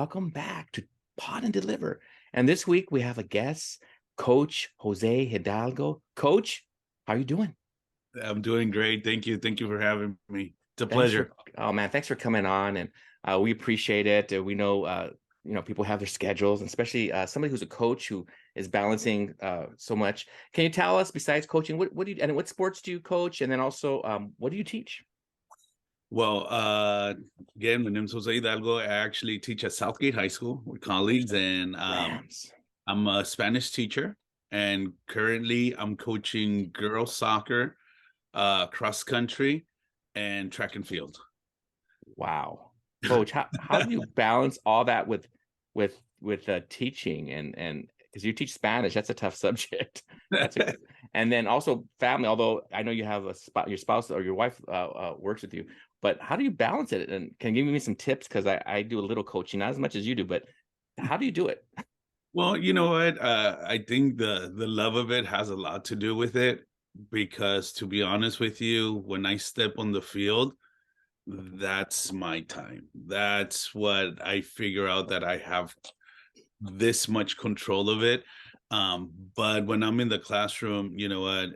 welcome back to Pod and Deliver. And this week we have a guest, Coach Jose Hidalgo. Coach, how are you doing? I'm doing great. Thank you. Thank you for having me. It's a Thanks pleasure. thanks for coming on, and we appreciate it. We know, people have their schedules, and especially somebody who's a coach who is balancing so much. Can you tell us, besides coaching, what do you, and what sports do you coach, and then also what do you teach? Well, again, my name is Jose Hidalgo. I actually teach at Southgate High School with colleagues, and Rams. I'm a Spanish teacher. And currently, I'm coaching girls soccer, cross country, and track and field. Wow, Coach, how do you balance all that with teaching and because you teach Spanish, that's a tough subject. And then also family. Although I know you have your spouse or your wife works with you, but how do you balance it? And can you give me some tips? Because I do a little coaching, not as much as you do, but how do you do it? Well, you know what? I think the love of it has a lot to do with it, because to be honest with you, when I step on the field, that's my time. That's what I figure out, that I have this much control of it. But when I'm in the classroom, you know what?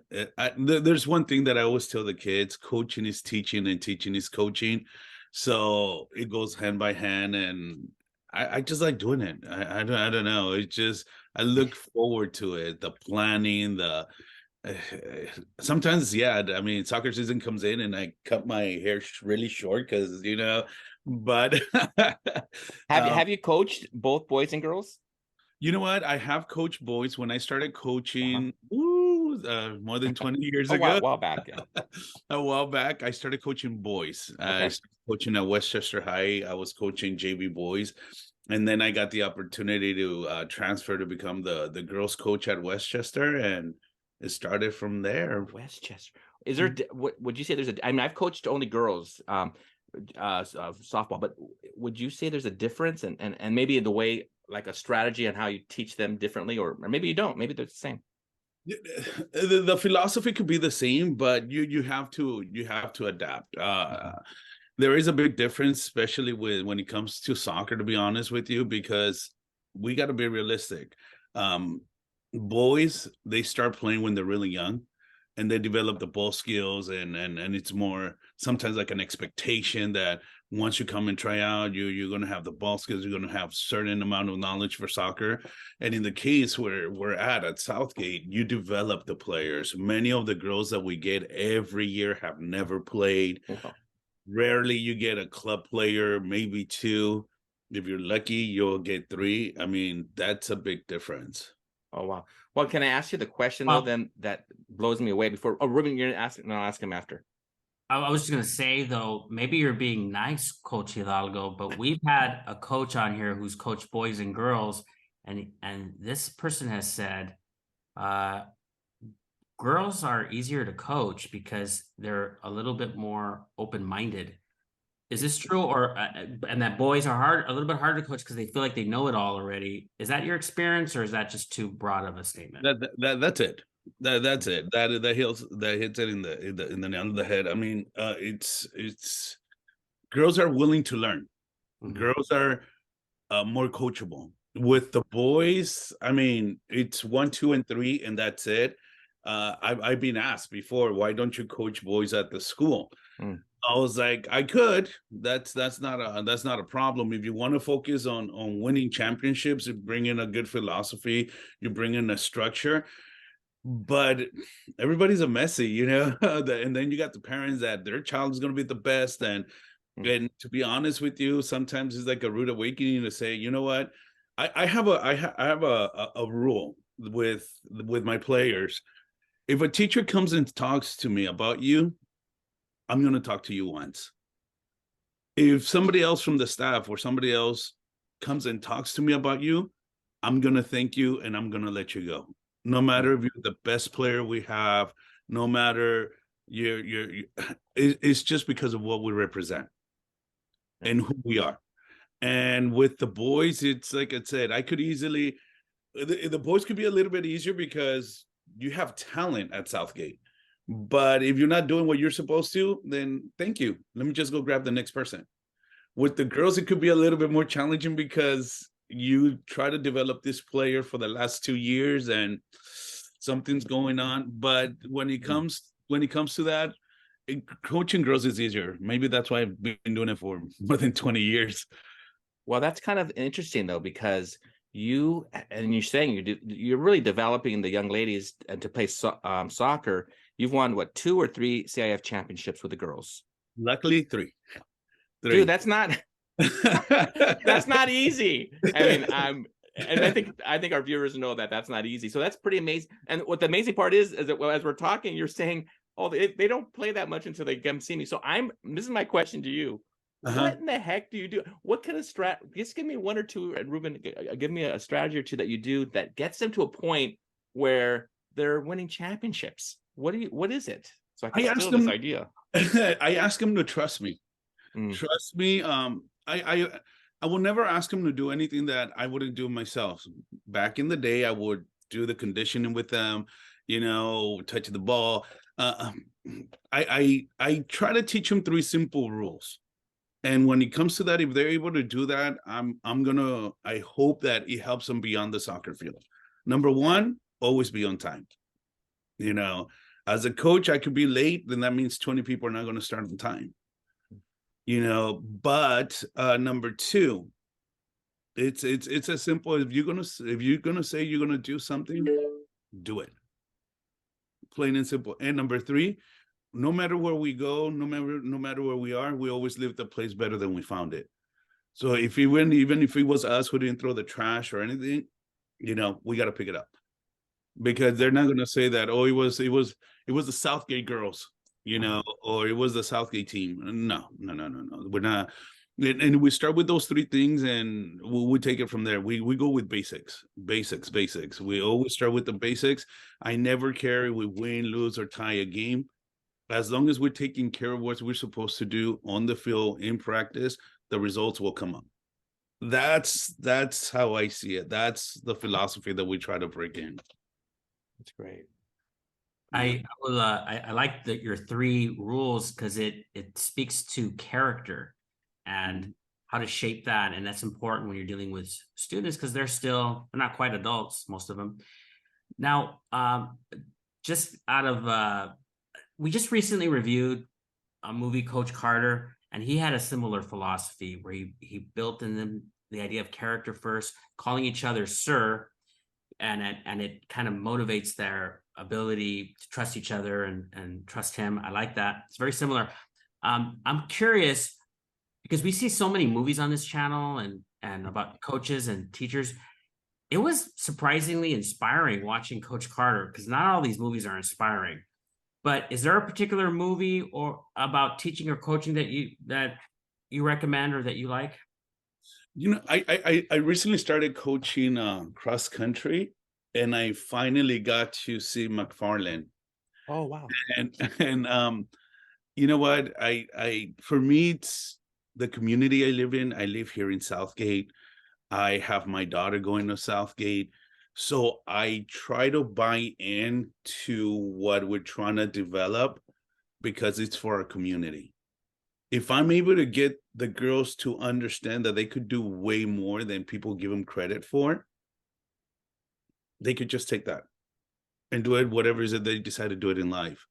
There's one thing that I always tell the kids: coaching is teaching, and teaching is coaching. So it goes hand by hand, and I just like doing it. I don't know. It's just I look forward to it. The planning, the sometimes, yeah. I mean, soccer season comes in, and I cut my hair really short because But Have you um, have you coached both boys and girls? you know what? I have coached boys when I started Uh-huh. coaching. More than 20 years A while, ago. while back, yeah. A while back, I started coaching boys. I Okay. started coaching at Westchester High. I was coaching JV boys, and then I got the opportunity to transfer to become the girls coach at Westchester, and it started from there. Westchester. Is there, what would you say there's a, I mean, I've coached only girls, softball, but would you say there's a difference, and maybe the way, like a strategy on how you teach them differently, or maybe you don't, maybe they're the same. The philosophy could be the same, but you have to adapt. There is a big difference, especially when it comes to soccer, to be honest with you, because we got to be realistic. Um, Boys, they start playing when they're really young, and they develop the ball skills, and it's more sometimes like an expectation that once you come and try out, you're going to have the ball skills, you're going to have certain amount of knowledge for soccer. And in the case where we're at Southgate, you develop the players. Many of the girls that we get every year have never played. Wow. Rarely you get a club player, maybe two. If you're lucky, you'll get three. I mean, that's a big difference. Oh, wow. Well, can I ask you the question though, Well, then, that blows me away before? Oh, Ruben, you're gonna ask, no, I'll ask him after. I was just gonna say though, maybe you're being nice, Coach Hidalgo, but we've had a coach on here who's coached boys and girls, and this person has said, uh, girls are easier to coach because they're a little bit more open-minded. Is this true, or and that boys are a little bit harder to coach because they feel like they know it all already? Is that your experience, or is that just too broad of a statement? That's it. That's it. That hits it in the nail of the head. I mean, it's girls are willing to learn. Mhm. Girls are more coachable. With the boys, I mean, it's one, two, and three, and that's it. I've been asked before, why don't you coach boys at the school? Mm. I was like, I could. That's not a problem. If you want to focus on winning championships, you bring in a good philosophy, you bring in a structure. But everybody's a messy, and then you got the parents that their child is going to be the best, Mm. and to be honest with you, sometimes it's like a rude awakening to say, you know what, I have a rule with my players. If a teacher comes and talks to me about you, I'm going to talk to you once. If somebody else from the staff or somebody else comes and talks to me about you, I'm going to thank you and I'm going to let you go. No matter if you're the best player we have, no matter it's just because of what we represent and who we are. And with the boys, it's like I said, I could easily, the boys could be a little bit easier because you have talent at Southgate. But if you're not doing what you're supposed to, then thank you. Let me just go grab the next person. With the girls, it could be a little bit more challenging because you try to develop this player for the last 2 years and something's going on. But when it comes to that, coaching girls is easier. Maybe that's why I've been doing it for more than 20 years. Well, that's kind of interesting though, because you're saying you're really developing the young ladies to play soccer. You've won what, 2 or 3 CIF championships with the girls? Luckily, three. Dude, that's not that's not easy. I mean, and I think our viewers know that that's not easy. So that's pretty amazing. And what the amazing part is that, well, as we're talking, you're saying, oh, they don't play that much until they come see me. So this is my question to you. What in the heck do you do? What kind of just give me 1 or 2, and Ruben, give me a strategy or 2 that you do that gets them to a point where they're winning championships. What is it? So I can steal this idea. I ask them to trust me. Trust me. I will never ask them to do anything that I wouldn't do myself. Back in the day, I would do the conditioning with them, touch the ball. I try to teach them 3 simple rules. And when it comes to that, if they're able to do that, I hope that it helps them beyond the soccer field. Number 1, always be on time. As a coach, I could be late, then that means 20 people are not going to start on time. But number 2, it's as simple as if you're gonna say you're gonna do something, do it. Plain and simple. And number 3, no matter where we go, no matter where we are, we always leave the place better than we found it. So even if it was us who didn't throw the trash or anything, we got to pick it up, because they're not going to say that, oh, it was the Southgate girls, or it was the Southgate team. No. We're not. And we start with those 3 things, and we take it from there. We go with basics. We always start with the basics. I never care if we win, lose, or tie a game. As long as we're taking care of what we're supposed to do on the field in practice, the results will come up. That's how I see it. That's the philosophy that we try to break in. That's great. I like your 3 rules, because it speaks to character and how to shape that, and that's important when you're dealing with students, because they're not quite adults, most of them. Now, we just recently reviewed a movie, Coach Carter, and he had a similar philosophy where he built in them the idea of character first, calling each other sir, and it kind of motivates their ability to trust each other and trust him. I like that. It's very similar. I'm curious, because we see so many movies on this channel and about coaches and teachers. It was surprisingly inspiring watching Coach Carter, because not all these movies are inspiring. But is there a particular movie or about teaching or coaching that you recommend or that you like? I recently started coaching cross country, and I finally got to see McFarland. Oh wow! And you know what? For me, it's the community I live in. I live here in Southgate. I have my daughter going to Southgate. So I try to buy into what we're trying to develop, because it's for our community. If I'm able to get the girls to understand that they could do way more than people give them credit for, they could just take that and do it, whatever it is that they decide to do it in life.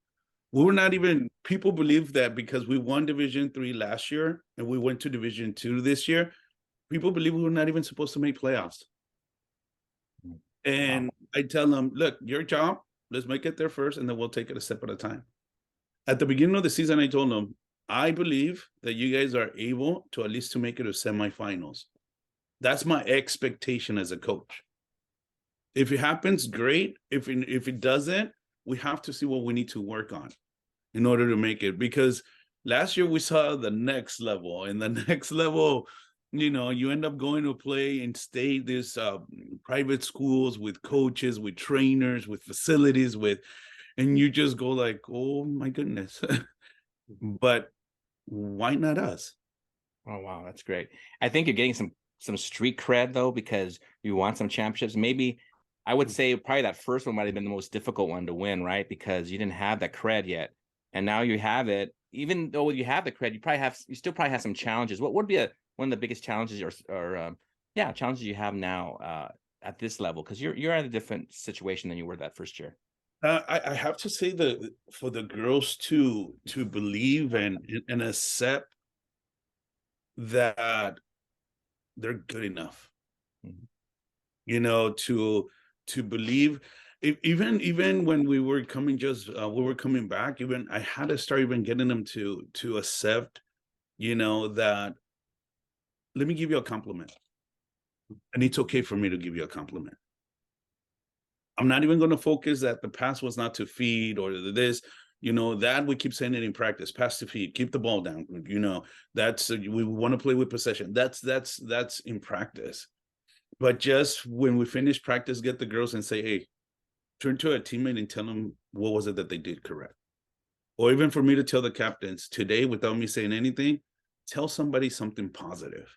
People believe that because we won Division 3 last year and we went to Division 2 this year, people believe we were not even supposed to make playoffs. And I tell them, look, your job, let's make it there first, and then we'll take it a step at a time. At the beginning of the season, I told them, I believe that you guys are able to at least to make it to semifinals. That's my expectation as a coach. If it happens, great. If it doesn't, we have to see what we need to work on in order to make it. Because last year we saw the next level, and the next level, you end up going to play and stay this private schools with coaches, with trainers, with facilities, and you just go like, oh my goodness. But why not us? Oh wow, that's great. I think you're getting some street cred though, because you want some championships. Maybe I would say probably that first one might have been the most difficult one to win, right? Because you didn't have that cred yet. and now you have it. Even though you have the credit, you still probably have some challenges. What would be one of the biggest challenges challenges you have now at this level? Because you're in a different situation than you were that first year. I have to say that for the girls to believe and accept that they're good enough, you know, to believe. Even when we were coming back, even I had to start even getting them to accept, you know, that let me give you a compliment, and it's okay for me to give you a compliment. I'm not even going to focus that the pass was not to feed or this, you know, that we keep saying it in practice, pass to feed, keep the ball down, you know, that's we want to play with possession. That's in practice. But just when we finish practice, get the girls and say, hey, turn to a teammate and tell them what was it that they did correct. Or even for me to tell the captains today, without me saying anything, tell somebody something positive.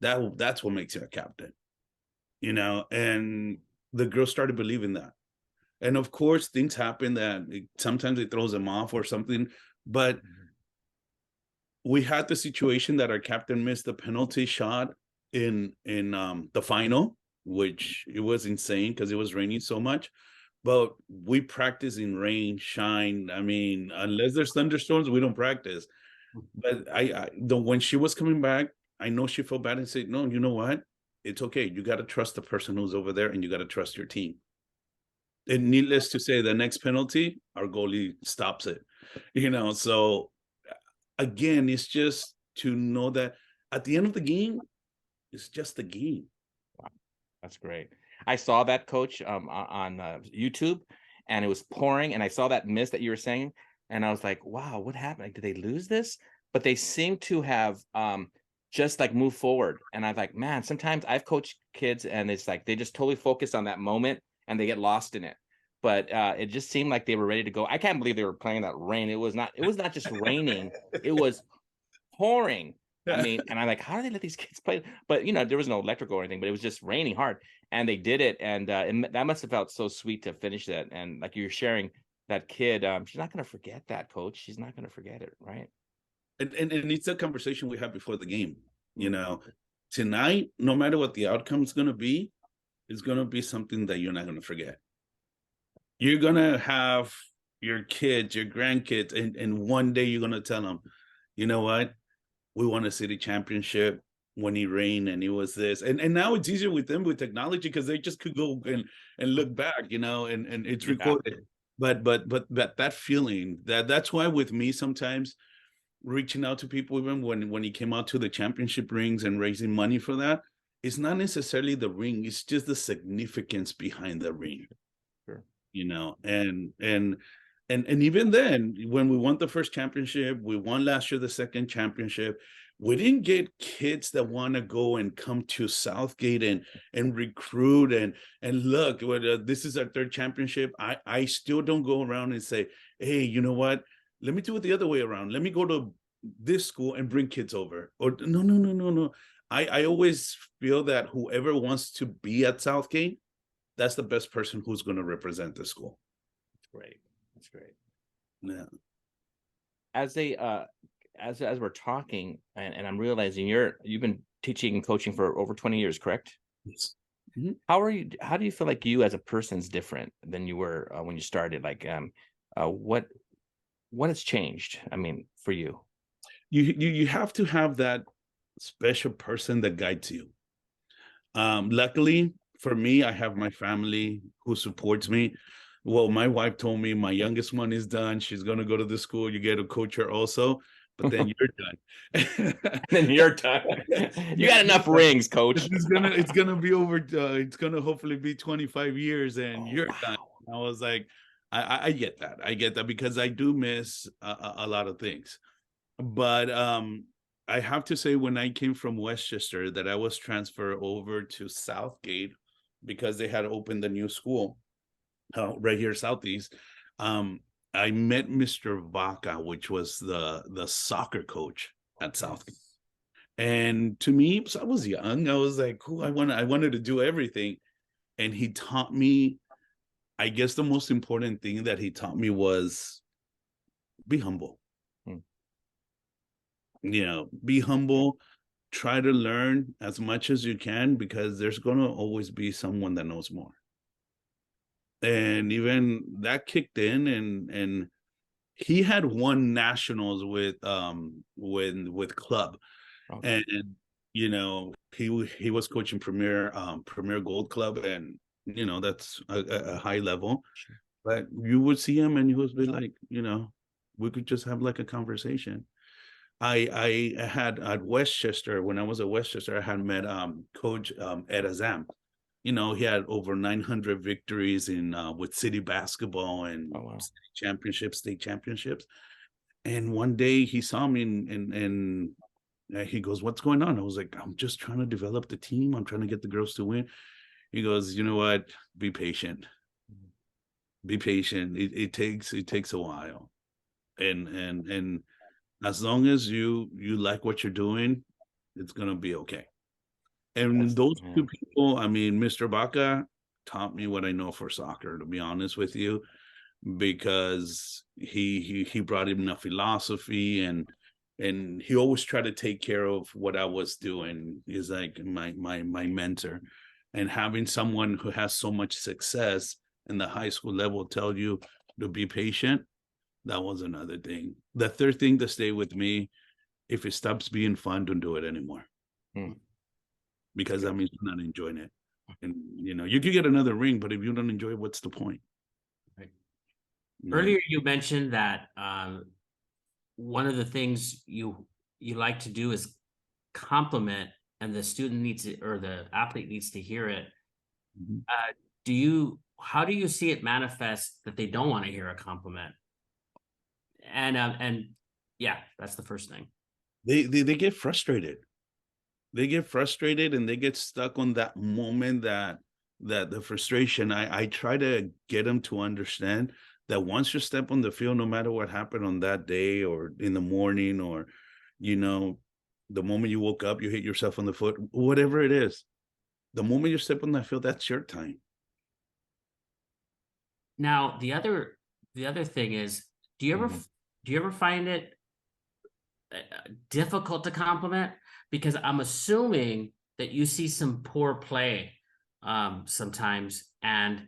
That's what makes you a captain, you know. And the girls started believing that. And of course, things happen that sometimes it throws them off or something. But we had the situation that our captain missed the penalty shot in the final, which it was insane because it was raining so much. But we practice in rain, shine. I mean, unless there's thunderstorms, we don't practice. But when she was coming back, I know she felt bad and said, no, you know what? It's okay. You got to trust the person who's over there, and you got to trust your team. And needless to say, the next penalty, our goalie stops it. You know, so again, it's just to know that at the end of the game, it's just a game. Wow, that's great. I saw that, Coach, on YouTube, and it was pouring, and I saw that miss that you were saying, and I was like, wow, what happened? Like, did they lose this? But they seem to have just like move forward. And I'm like, man, sometimes I've coached kids, and it's like they just totally focus on that moment and they get lost in it. But it just seemed like they were ready to go. I can't believe they were playing that rain. It was not just raining, it was pouring. I mean, and I'm like, how do they let these kids play? But you know, there was no electrical or anything, but it was just raining hard, and they did it, and that must have felt so sweet to finish that. And like you're sharing, that kid, she's not going to forget that, Coach. She's not going to forget it, right? And it's a conversation we had before the game. You know, tonight, no matter what the outcome is going to be, it's going to be something that you're not going to forget. You're going to have your kids, your grandkids, and one day you're going to tell them, you know what? We won a city championship when it rained and it was this. And now it's easier with them with technology because they just could go and look back, you know, and it's recorded. But that feeling, that's why with me sometimes reaching out to people, even when he came out to the championship rings and raising money for that, it's not necessarily the ring, it's just the significance behind the ring. Sure. You know, and even then, when we won the first championship, we won last year the second championship, we didn't get kids that want to go and come to Southgate and recruit and look, this is our third championship. I still don't go around and say, hey, you know what? Let me do it the other way around. Let me go to this school and bring kids over. Or no. I always feel that whoever wants to be at Southgate, that's the best person who's going to represent the school. That's great. That's great. Yeah. As we're talking, and I'm realizing you've been teaching and coaching for over 20 years, correct? Yes. Mm-hmm. How do you feel like you as a person's different than you were when you started? Like, what has changed? I mean, for you, you have to have that special person that guides you. Luckily for me, I have my family who supports me. Well, my wife told me my youngest one is done. She's going to go to the school. You get a coach her also, but then you're done. Then you're done. You got enough rings, Coach. It's gonna be over. It's gonna hopefully be 25 years, and you're done. I was like, I get that. I get that because I do miss a lot of things. But I have to say, when I came from Westchester, that I was transferred over to Southgate because they had opened the new school right here, Southeast. I met Mr. Vaca, which was the soccer coach at Southgate. And to me, so I was young. I was like, cool, I wanted to do everything. And he taught me, I guess the most important thing that he taught me was be humble. Hmm. You know, be humble. Try to learn as much as you can, because there's going to always be someone that knows more. And even that kicked in, and he had won nationals with club. Okay. And you know, he was coaching Premier Gold Club, and you know, that's a high level. Sure. But you would see him and he would be like, you know, we could just have like a conversation. I had at Westchester, when I was at Westchester, I had met Coach Ed Azam. You know, he had over 900 victories in with city basketball and Oh wow. city championships, state championships. And one day he saw me, and he goes, "What's going on?" I was like, "I'm just trying to develop the team. I'm trying to get the girls to win." He goes, "You know what? Be patient. Be patient. It takes a while, and as long as you like what you're doing, it's gonna be okay." And those Yeah. two people, I mean, Mr. Baca taught me what I know for soccer, to be honest with you, because he brought in a philosophy, and he always tried to take care of what I was doing. He's like my mentor. And having someone who has so much success in the high school level tell you to be patient, that was another thing. The third thing to stay with me: if it stops being fun, don't do it anymore. Hmm. Because that means you're not enjoying it. And you know, you could get another ring, but if you don't enjoy it, what's the point? Right. You know? Earlier, you mentioned that one of the things you like to do is compliment, and the student needs it, or the athlete needs to hear it. Mhm. How do you see it manifest that they don't want to hear a compliment? And yeah, that's the first thing. They get frustrated. They get frustrated and they get stuck on that moment, that the frustration. I try to get them to understand that once you step on the field, no matter what happened on that day or in the morning, or you know, the moment you woke up, you hit yourself on the foot, whatever it is, the moment you step on that field, that's your time. Now, the other thing is, do you ever Mhm. do you ever find it difficult to compliment? Because I'm assuming that you see some poor play sometimes, and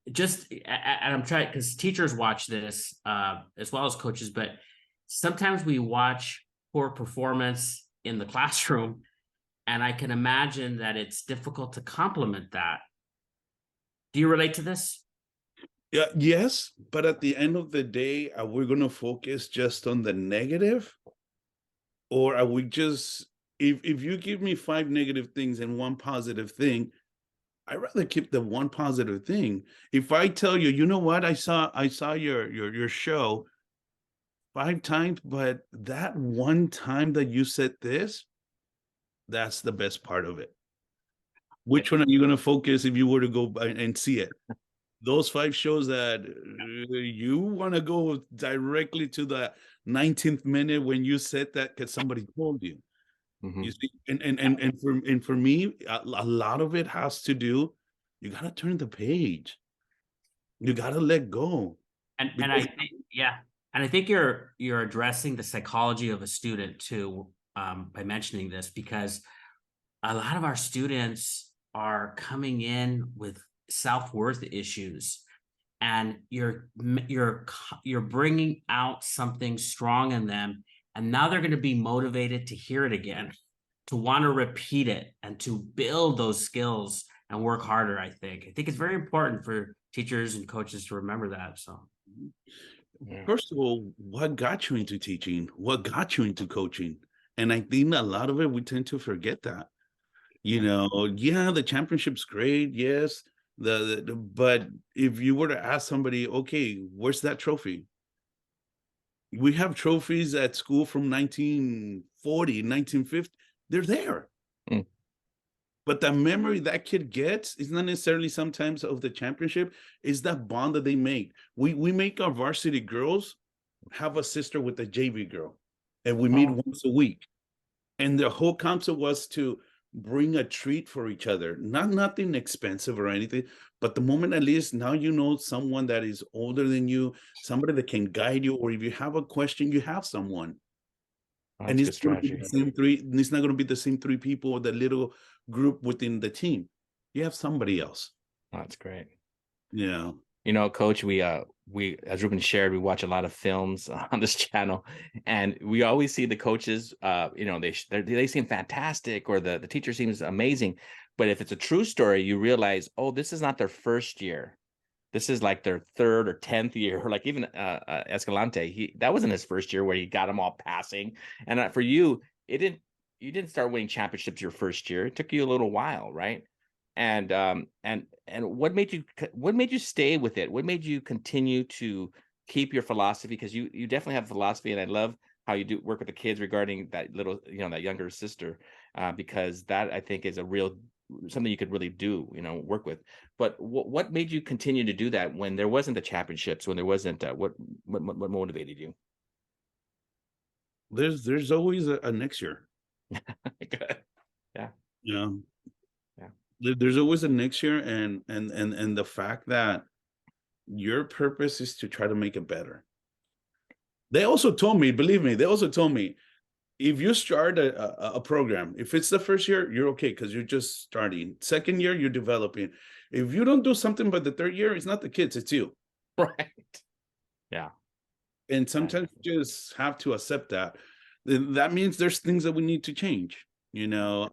and I'm trying, because teachers watch this as well as coaches, but sometimes we watch poor performance in the classroom, and I can imagine that it's difficult to compliment that. Do you relate to this? Yeah, yes, but at the end of the day, are we going to focus just on the negative, or are we just, if you give me 5 negative things and 1 positive thing, I'd rather keep the 1 positive thing. If I tell you, you know what, I saw your show 5 times, but that one time that you said this, that's the best part of it. Which one are you going to focus if you were to go by and see it? Those 5 shows that you want to go directly to the 19th minute when you said that because somebody told you. You Mhm. see, and for me, a lot of it has to do. You got to turn the page. You got to let go. And I Because think, yeah, and I think you're addressing the psychology of a student too, by mentioning this, because a lot of our students are coming in with self-worth issues, and you're bringing out something strong in them, and now they're going to be motivated to hear it again, to want to repeat it, and to build those skills and work harder. I think it's very important for teachers and coaches to remember that. So Yeah. first of all, what got you into teaching? What got you into coaching? And I think a lot of it, we tend to forget that. You know, yeah, the championship's great. Yes. But if you were to ask somebody, okay, where's that trophy? We have trophies at school from 1940, 1950. They're there. Mm. But the memory that kid gets is not necessarily sometimes of the championship, is that bond that they make. We make our varsity girls have a sister with a JV girl, and we meet Oh, once a week. And the whole concept was to bring a treat for each other. Nothing expensive or anything, but the moment at least now you know someone that is older than you, somebody that can guide you, or if you have a question, you have someone. Oh, And that's a good it's going to be strategy. the same three. It's not going to be the same three people or the little group within the team. You have somebody else. Oh, that's great. Yeah. You know, Coach, we as Ruben shared, we watch a lot of films on this channel, and we always see the coaches. You know, they seem fantastic, or the teacher seems amazing, but if it's a true story, you realize, oh, this is not their first year. This is like their third or 10th year. Like even Escalante, that wasn't his first year where he got them all passing. And for you, you didn't start winning championships your first year. It took you a little while, right? And what made you stay with it? What made you continue to keep your philosophy? Because you definitely have philosophy, and I love how you do work with the kids regarding that little, that younger sister, because that I think is a real something you could really do, work with. But what made you continue to do that when there wasn't the championships, when there wasn't what motivated you? There's always a next year. Good. Yeah. Yeah. Yeah. There's always a next year, and the fact that your purpose is to try to make it better. They also told me, believe me, if you start a program, if it's the first year, you're okay because you're just starting. Second year, you're developing. If you don't do something by the third year, it's not the kids, it's you. Right. Yeah. And sometimes you just have to accept that. That means there's things that we need to change. I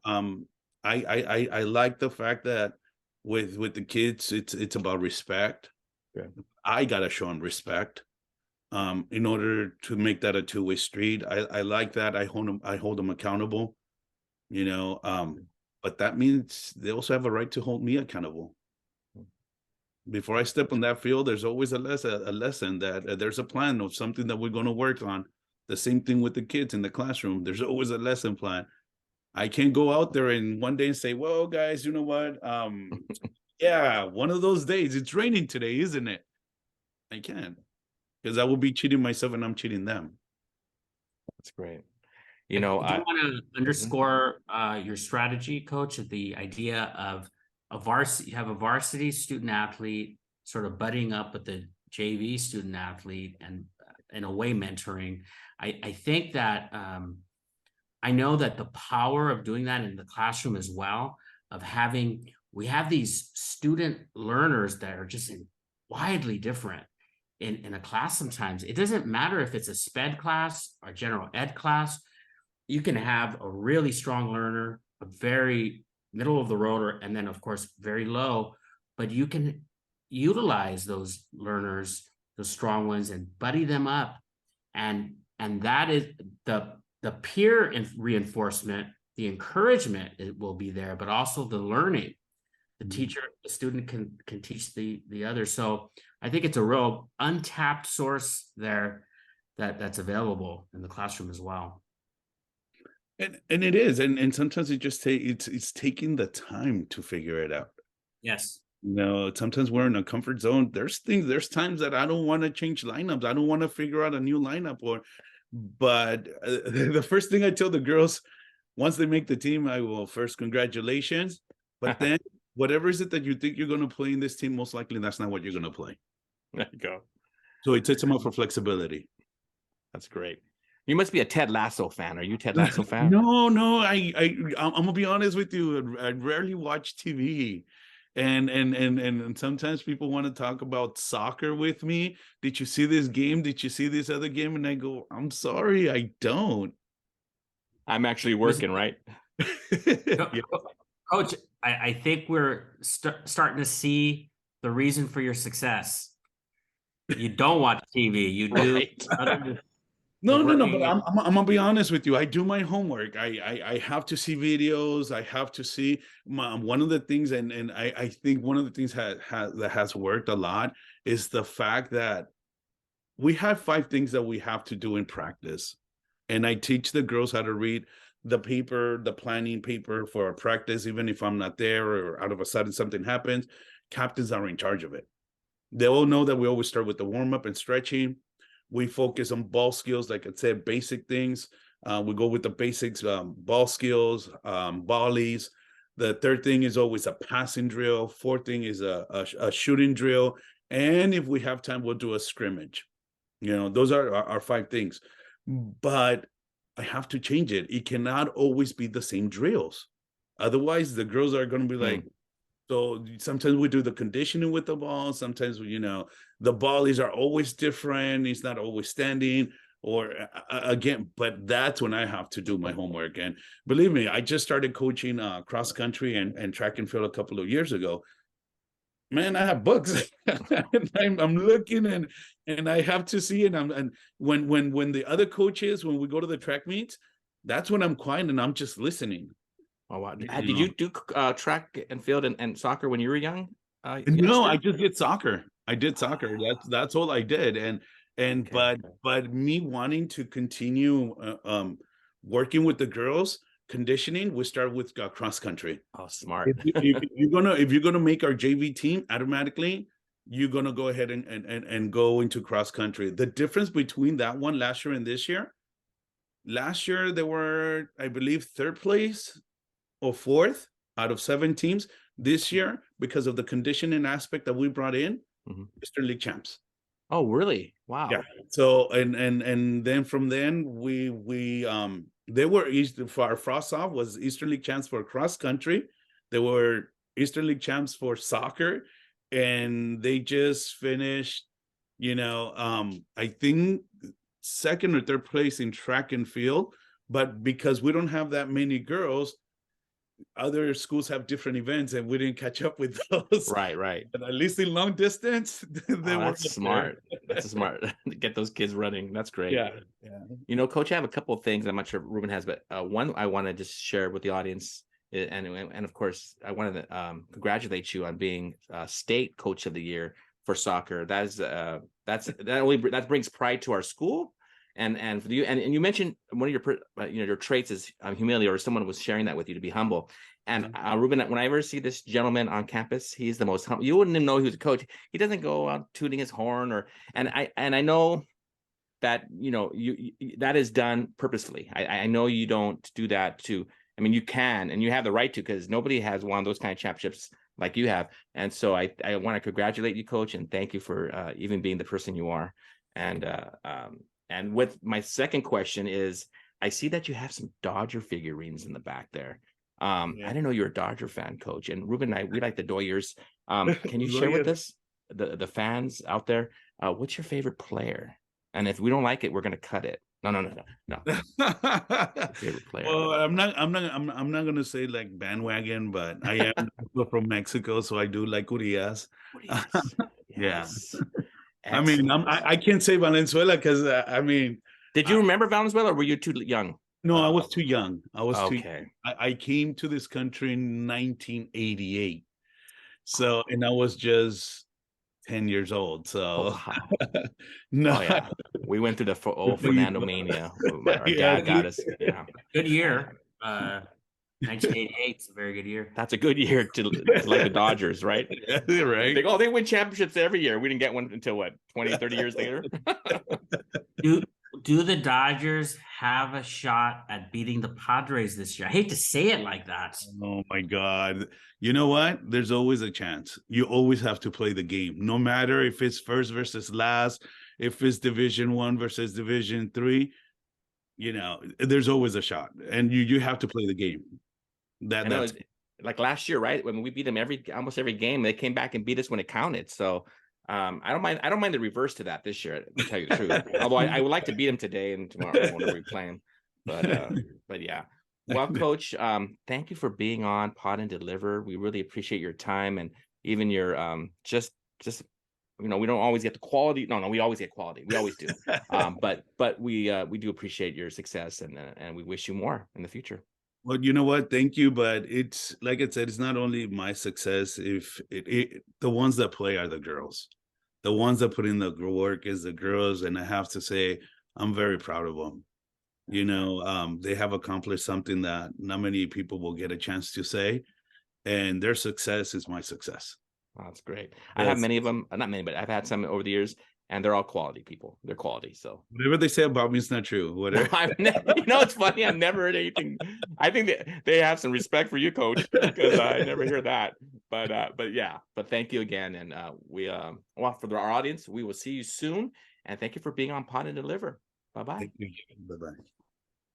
like the fact that with the kids, it's about respect. Yeah. I gotta show them respect. In order to make that a two-way street. I like that. I hold them accountable, but that means they also have a right to hold me accountable. Before I step on that field, there's always a lesson that there's a plan of something that we're going to work on. The same thing with the kids in the classroom. There's always a lesson plan. I can't go out there and one day and say, well, guys, you know what? Yeah, one of those days. It's raining today, isn't it? I can't. Because I will be cheating myself and I'm cheating them. That's great. I do want to underscore your strategy, Coach, of the idea of you have a varsity student athlete sort of budding up with the JV student athlete and in a way mentoring. I think that I know that the power of doing that in the classroom as well, we have these student learners that are just widely different. In a class, sometimes it doesn't matter if it's a SPED class or general ed class. You can have a really strong learner, a very middle of the road, and then of course very low, but you can utilize those learners, the strong ones, and buddy them up, and that is the peer reinforcement, the encouragement, it will be there, but also the learning. The teacher, the student can teach the other. So I think it's a real untapped source there that's available in the classroom as well. And it is, and sometimes it just it's taking the time to figure it out. Yes. Sometimes we're in a comfort zone. There's times that I don't want to change lineups. I don't want to figure out a new lineup, but the first thing I tell the girls once they make the team, I will first congratulations, but then whatever is it that you think you're going to play in this team, most likely that's not what you're going to play. There you go. So it takes them out for flexibility. That's great. You must be a Ted Lasso fan. Are you a Ted Lasso fan? No, I'm gonna be honest with you. I rarely watch TV, and sometimes people want to talk about soccer with me. Did you see this game? Did you see this other game? And I go, I'm sorry, I don't. I'm actually working, right? Yeah. Coach, I think we're starting to see the reason for your success. You don't watch TV. You do. Right. No, but I'm gonna be honest with you. I do my homework. I have to see videos. I have to see one of the things, and I think one of the things that has worked a lot is the fact that we have 5 things that we have to do in practice, and I teach the girls how to read the paper, the planning paper for a practice, even if I'm not there or out of a sudden something happens. Captains are in charge of it. They all know that we always start with the warm up and stretching. We focus on ball skills, like I said, basic things. We go with the basics, ball skills, volleys. The third thing is always a passing drill. Fourth thing is a shooting drill. And if we have time, we'll do a scrimmage. Those are our 5 things. But I have to change it. It cannot always be the same drills. Otherwise, the girls are going to be like, so sometimes we do the conditioning with the ball. Sometimes, the volleys are always different. It's not always standing. Or again, but that's when I have to do my homework. And believe me, I just started coaching cross country and track and field a couple of years ago. Man, I have books. I'm looking and I have to see it. And when the other coaches, when we go to the track meets, that's when I'm quiet and I'm just listening. Oh wow! Did you do track and field and soccer when you were young? No, I just did soccer. I did soccer. That's all I did. And Okay. but me wanting to continue working with the girls, conditioning, we start with cross country. Oh, smart. If you're gonna make our JV team, automatically you're gonna go ahead and go into cross country. The difference between that one last year and this year, last year they were, I believe, 3rd place or 4th out of 7 teams. This year, because of the conditioning aspect that we brought in, Eastern League champs. Oh, really? Wow. Yeah. So and then from then we they were for our frost off was Eastern League champs for cross country. They were Eastern League champs for soccer, and they just finished, I think 2nd or 3rd place in track and field. But because we don't have that many girls, other schools have different events and we didn't catch up with those. Right. But at least in long distance, they were smart. That's smart. Get those kids running. That's great. Yeah. Coach, I have a couple of things I'm not sure Ruben has, but one I want to just share with the audience, and of course I wanted to congratulate you on being state coach of the year for soccer. That brings pride to our school. And for you, and you mentioned one of your traits is humility, or someone was sharing that with you, to be humble. And Ruben, when I ever see this gentleman on campus, he's the most humble. You wouldn't even know he was a coach. He doesn't go out tooting his horn, and I know that you that is done purposefully. I know you don't do that to. I mean, you can and you have the right to, because nobody has won those kind of championships like you have. And so I want to congratulate you, Coach, and thank you for even being the person you are. And with my second question is, I see that you have some Dodger figurines in the back there. I didn't know you were a Dodger fan, Coach. And Ruben and I, we like the Doyers. Can you share with us, the fans out there, what's your favorite player? And if we don't like it, we're going to cut it. No. Favorite player. Well, I'm not going to say like bandwagon, but I am from Mexico, so I do like Urias. Yes. I mean, I can't say Valenzuela because did you remember Valenzuela, or were you too young? No, I was too young. Okay. I came to this country in 1988, so and I was just 10 years old. So no, yeah, we went through the old Fernando mania. Our dad got us. Yeah, good year. 1988 is a very good year. That's a good year to like the Dodgers, right? Right. They win championships every year. We didn't get one until what, 20, 30 years later? Do the Dodgers have a shot at beating the Padres this year? I hate to say it like that. Oh my God. You know what? There's always a chance. You always have to play the game. No matter if it's first versus last, if it's Division I versus Division III, there's always a shot. And you have to play the game. That's like last year, right? When we beat them almost every game, they came back and beat us when it counted. So I don't mind the reverse to that this year, to tell you the truth. Although I would like to beat them today and tomorrow whenever we play them. But yeah. Well, Coach, thank you for being on Pod and Deliver. We really appreciate your time, and even your just we don't always get the quality. No, we always get quality. We always do. But we do appreciate your success, and we wish you more in the future. Well, you know what? Thank you. But it's like I said, it's not only my success. If the ones that play are the girls, the ones that put in the work is the girls. And I have to say, I'm very proud of them. They have accomplished something that not many people will get a chance to say, and their success is my success. Oh, that's great. I have many of them, not many, but I've had some over the years. and they're all quality people. They're quality. So Whatever they say about me is not true. Whatever. I've never, it's funny. I've never heard anything. I think that they have some respect for you, Coach, because I never hear that. But yeah. But thank you again, and well, for our audience, we will see you soon, and thank you for being on Pod and Deliver. Bye bye. Bye bye.